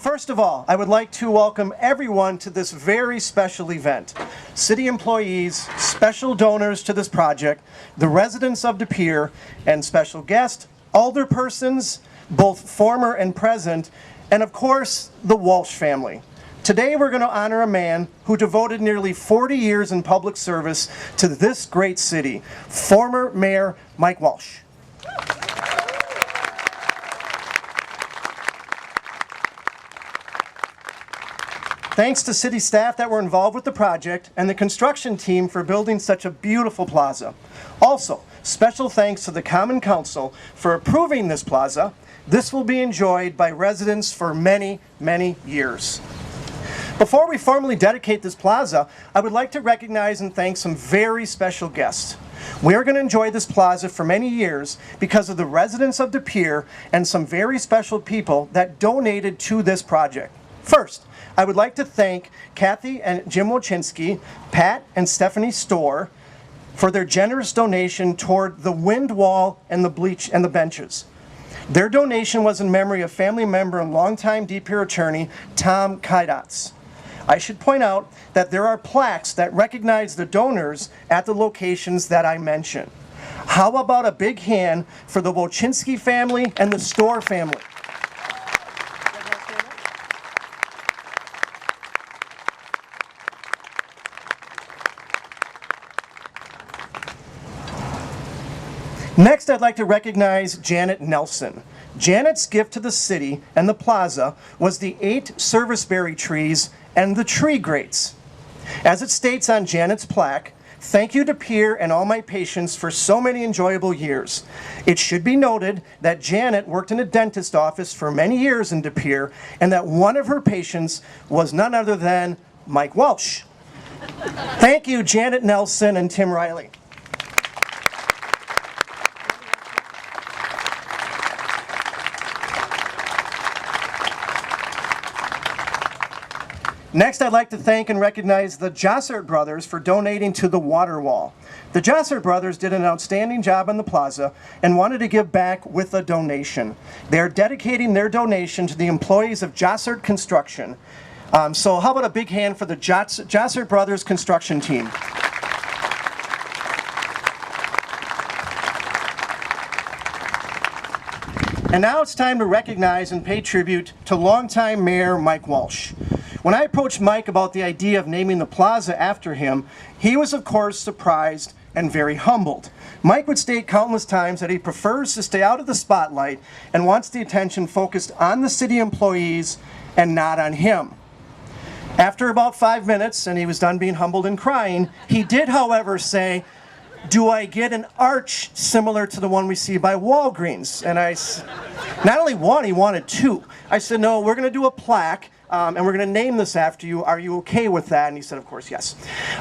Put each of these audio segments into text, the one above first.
First of all, I would like to welcome everyone to this very special event. City employees, special donors to this project, the residents of De Pere, and special guests, alderpersons, both former and present, and of course, the Walsh family. Today we're going to honor a man who devoted nearly 40 years in public service to this great city, former Mayor Mike Walsh. Thanks to city staff that were involved with the project and the construction team for building such a beautiful plaza. Also, special thanks to the Common Council for approving this plaza. This will be enjoyed by residents for many, many years. Before we formally dedicate this plaza, I would like to recognize and thank some very special guests. We are going to enjoy this plaza for many years because of the residents of De Pere and some very special people that donated to this project. First, I would like to thank Kathy and Jim Wojcinski, Pat and Stephanie Storr for their generous donation toward the wind wall and the bleach and the benches. Their donation was in memory of family member and longtime De Pere attorney Tom Kaidatz. I should point out that there are plaques that recognize the donors at the locations that I mentioned. How about a big hand for the Wojcinski family and the Storr family? Next, I'd like to recognize Janet Nelson. Janet's gift to the city and the plaza was the 8 serviceberry trees and the tree grates. As it states on Janet's plaque, "Thank you to Pere and all my patients for so many enjoyable years." It should be noted that Janet worked in a dentist office for many years in De Pere and that one of her patients was none other than Mike Walsh. Thank you, Janet Nelson and Tim Riley. Next, I'd like to thank and recognize the Jossert brothers for donating to the water wall. The Jossert brothers did an outstanding job on the plaza and wanted to give back with a donation. They are dedicating their donation to the employees of Jossert Construction. So how about a big hand for the Jossert brothers construction team? And now it's time to recognize and pay tribute to longtime Mayor Mike Walsh. When I approached Mike about the idea of naming the plaza after him, he was of course surprised and very humbled. Mike would state countless times that he prefers to stay out of the spotlight and wants the attention focused on the city employees and not on him. After about 5 minutes, and he was done being humbled and crying, he did, however, say, "Do I get an arch similar to the one we see by Walgreens?" And not only one, he wanted 2. I said, "No, we're going to do a plaque. And we're going to name this after you. Are you okay with that?" And he said, "Of course, yes."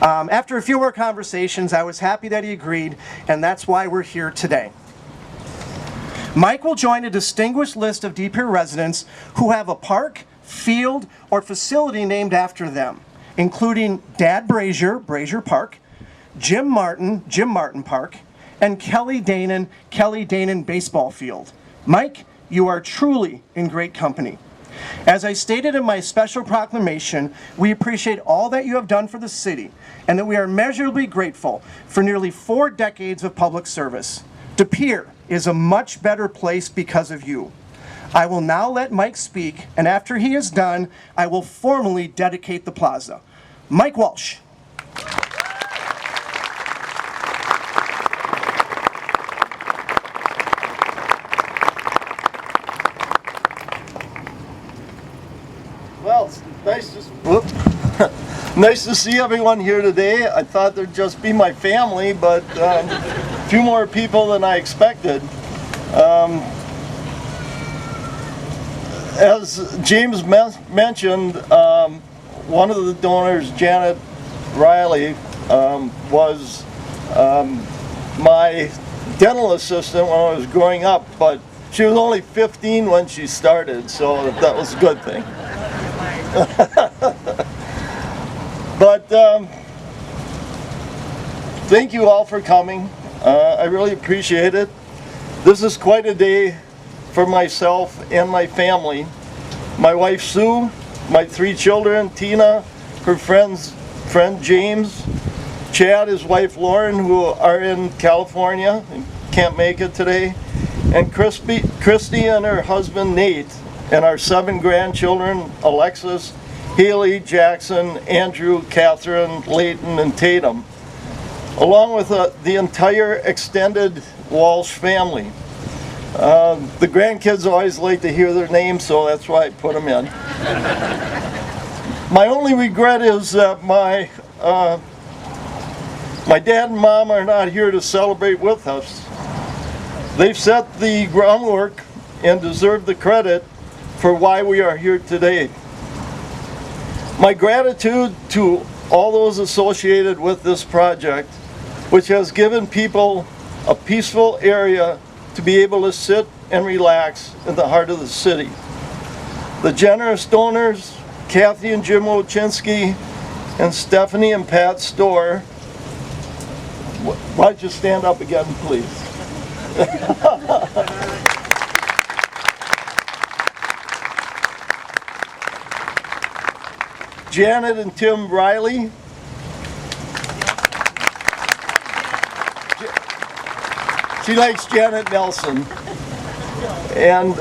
After a few more conversations, I was happy that he agreed, and that's why we're here today. Mike will join a distinguished list of De Pere residents who have a park, field, or facility named after them, including Dad Brazier, Brazier Park, Jim Martin Park, and Kelly Danan Baseball Field. Mike, you are truly in great company. As I stated in my special proclamation, we appreciate all that you have done for the city and that we are immeasurably grateful for nearly 4 decades of public service. De Pere is a much better place because of you. I will now let Mike speak, and after he is done, I will formally dedicate the plaza. Mike Walsh. Well, it's nice to see everyone here today. I thought there'd just be my family, but a few more people than I expected. As James mentioned, one of the donors, Janet Riley, was my dental assistant when I was growing up, but she was only 15 when she started, so that was a good thing. But thank you all for coming. I really appreciate it. This is quite a day for myself and my family. my wife Sue, my 3 children, Tina, her friend James, Chad, his wife Lauren, who are in California and can't make it today, and Christy and her husband Nate, and our 7 grandchildren, Alexis, Haley, Jackson, Andrew, Catherine, Layton, and Tatum, along with the entire extended Walsh family. The grandkids always like to hear their names, so that's why I put them in. My only regret is that my dad and mom are not here to celebrate with us. They've set the groundwork and deserve the credit for why we are here today. My gratitude to all those associated with this project, which has given people a peaceful area to be able to sit and relax in the heart of the city. The generous donors, Kathy and Jim Wojcinski, and Stephanie and Pat Storr. Why don't you stand up again, please? Janet and Tim Riley. She likes Janet Nelson. And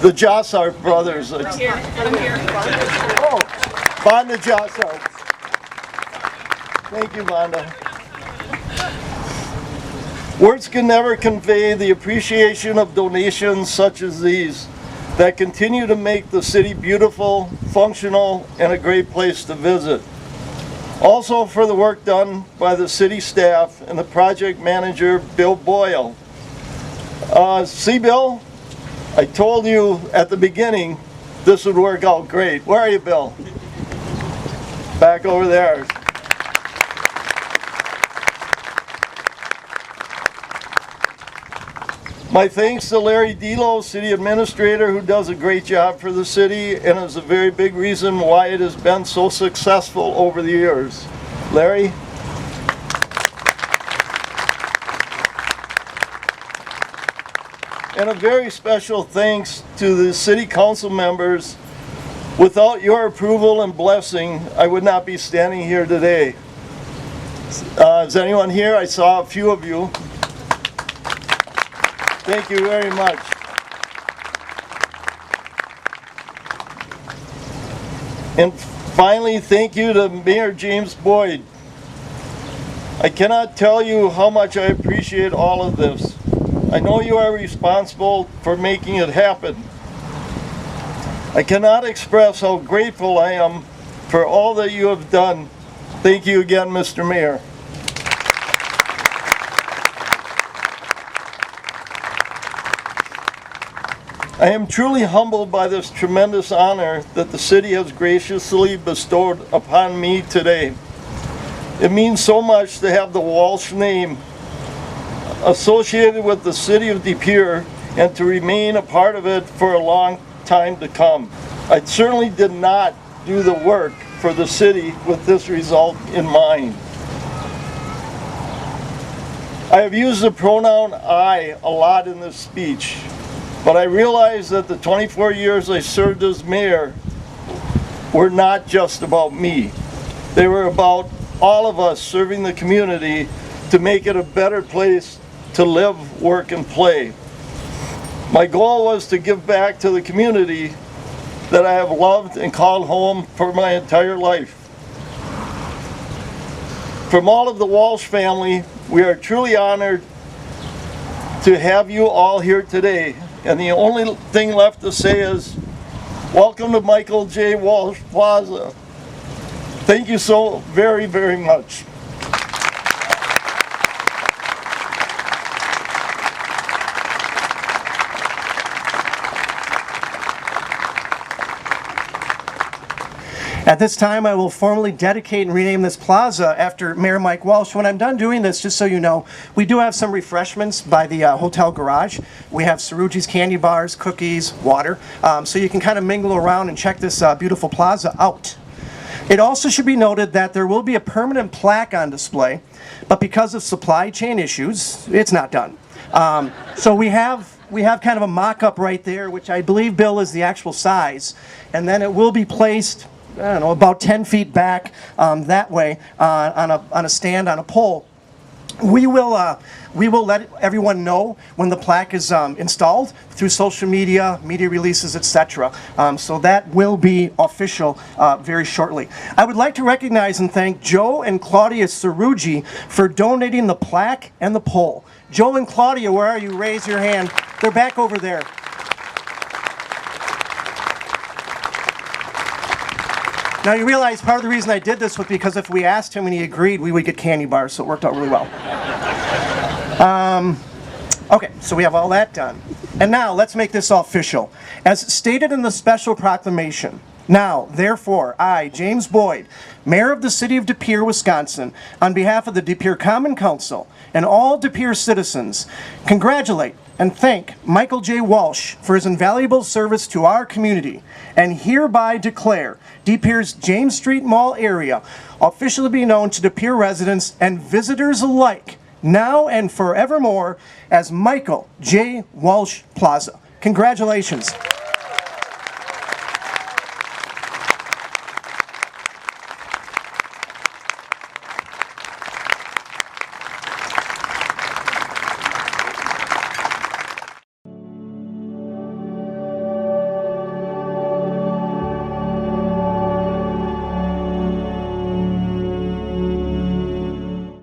the Jossart brothers. I'm here. Oh, Vonda Jossart. Thank you, Vonda. Words can never convey the appreciation of donations such as these that continue to make the city beautiful, functional, and a great place to visit. Also for the work done by the city staff and the project manager, Bill Boyle. See, Bill, I told you at the beginning this would work out great. Where are you, Bill? Back over there. My thanks to Larry Delo, City Administrator, who does a great job for the city and is a very big reason why it has been so successful over the years. Larry? And a very special thanks to the City Council members. Without your approval and blessing, I would not be standing here today. Is anyone here? I saw a few of you. Thank you very much. And finally, thank you to Mayor James Boyd. I cannot tell you how much I appreciate all of this. I know you are responsible for making it happen. I cannot express how grateful I am for all that you have done. Thank you again, Mr. Mayor. I am truly humbled by this tremendous honor that the city has graciously bestowed upon me today. It means so much to have the Walsh name associated with the city of De Pere and to remain a part of it for a long time to come. I certainly did not do the work for the city with this result in mind. I have used the pronoun I a lot in this speech. But I realized that the 24 years I served as mayor were not just about me. They were about all of us serving the community to make it a better place to live, work, and play. My goal was to give back to the community that I have loved and called home for my entire life. From all of the Walsh family, we are truly honored to have you all here today. And the only thing left to say is, welcome to Michael J. Walsh Plaza. Thank you so very, very much. At this time, I will formally dedicate and rename this plaza after Mayor Mike Walsh. When I'm done doing this, just so you know, we do have some refreshments by the hotel garage. We have Saruji's candy bars, cookies, water, so you can kind of mingle around and check this beautiful plaza out. It also should be noted that there will be a permanent plaque on display, but because of supply chain issues, it's not done. So we have we have kind of a mock-up right there, which I believe, Bill, is the actual size. And then it will be placed, I don't know, about 10 feet back that way on a stand, on a pole. We will let everyone know when the plaque is installed through social media, media releases, etc. So that will be official very shortly. I would like to recognize and thank Joe and Claudia Ceruggi for donating the plaque and the pole. Joe and Claudia, where are you? Raise your hand. They're back over there. Now you realize part of the reason I did this was because if we asked him and he agreed, we would get candy bars, so it worked out really well. Okay, so we have all that done. And now let's make this official. As stated in the special proclamation, now, therefore, I, James Boyd, Mayor of the City of De Pere, Wisconsin, on behalf of the De Pere Common Council and all De Pere citizens, congratulate and thank Michael J. Walsh for his invaluable service to our community, and hereby declare De Pere's James Street Mall area officially be known to De Pere residents and visitors alike, now and forevermore, as Michael J. Walsh Plaza. Congratulations.